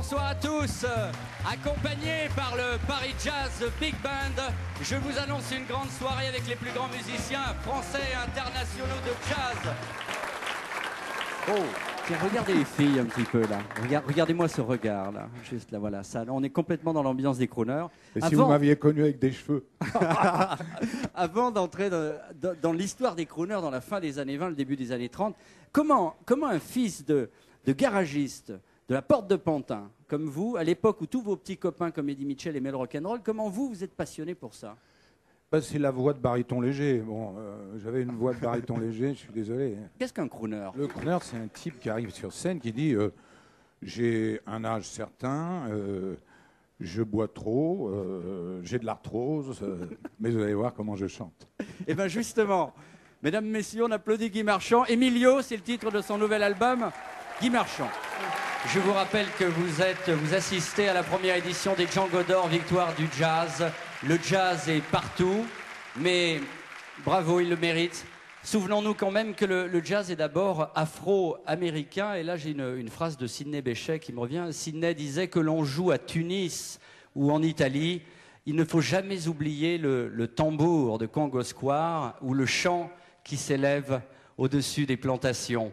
Bonsoir à tous. Accompagné par le Paris Jazz Big Band, je vous annonce une grande soirée avec les plus grands musiciens français et internationaux de jazz. Oh, tiens, regardez les filles un petit peu là. Regardez-moi ce regard là, juste là, voilà. Ça, on est complètement dans l'ambiance des crooners. Et si vous m'aviez connu avec des cheveux. Avant d'entrer dans l'histoire des crooners dans la fin des années 20, le début des années 30, comment un fils de garagiste de la Porte de Pantin, comme vous, à l'époque où tous vos petits copains comme Eddie Mitchell aimaient le rock'n'roll, comment vous êtes passionné pour ça? Bah, c'est la voix de baryton léger. Bon, j'avais une voix de baryton léger, je suis désolé. Qu'est-ce qu'un crooner? Le crooner, c'est un type qui arrive sur scène qui dit j'ai un âge certain, je bois trop, j'ai de l'arthrose, mais vous allez voir comment je chante. Eh bien justement, mesdames, messieurs, on applaudit Guy Marchand. Emilio, c'est le titre de son nouvel album, Guy Marchand. Je vous rappelle que vous assistez à la première édition des Django d'Or, victoire du jazz. Le jazz est partout, mais bravo, il le mérite. Souvenons-nous quand même que le jazz est d'abord afro-américain. Et là, j'ai une phrase de Sidney Bechet qui me revient. Sidney disait que l'on joue à Tunis ou en Italie. Il ne faut jamais oublier le tambour de Congo Square ou le chant qui s'élève au-dessus des plantations.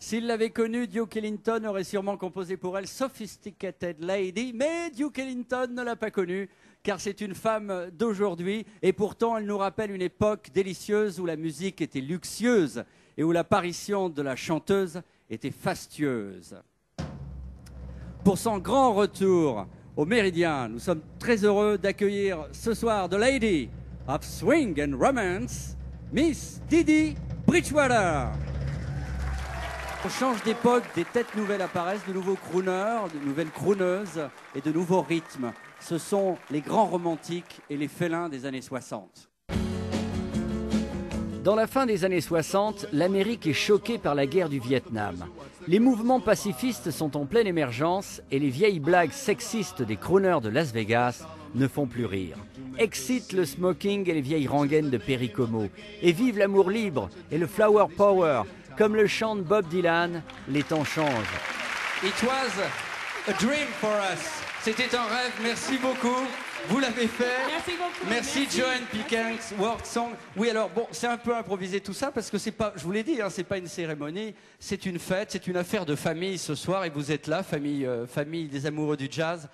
S'il l'avait connue, Duke Ellington aurait sûrement composé pour elle Sophisticated Lady, mais Duke Ellington ne l'a pas connue, car c'est une femme d'aujourd'hui, et pourtant elle nous rappelle une époque délicieuse où la musique était luxueuse et où l'apparition de la chanteuse était fastueuse. Pour son grand retour au Méridien, nous sommes très heureux d'accueillir ce soir The Lady of Swing and Romance, Miss Didi Bridgewater. On change d'époque, des têtes nouvelles apparaissent, de nouveaux crooners, de nouvelles crooneuses et de nouveaux rythmes. Ce sont les grands romantiques et les félins des années 60. Dans la fin des années 60, l'Amérique est choquée par la guerre du Vietnam. Les mouvements pacifistes sont en pleine émergence et les vieilles blagues sexistes des crooners de Las Vegas ne font plus rire. Excite le smoking et les vieilles rengaines de Perry Como. Et vive l'amour libre et le flower power. Comme le chante Bob Dylan, les temps changent. It was a dream for us. C'était un rêve, merci beaucoup. Vous l'avez fait. Merci beaucoup. Merci Joanne Pickens, World Song. Oui, alors bon, c'est un peu improvisé tout ça parce que c'est pas, je vous l'ai dit, hein, c'est pas une cérémonie, c'est une fête, c'est une affaire de famille ce soir et vous êtes là, famille des amoureux du jazz.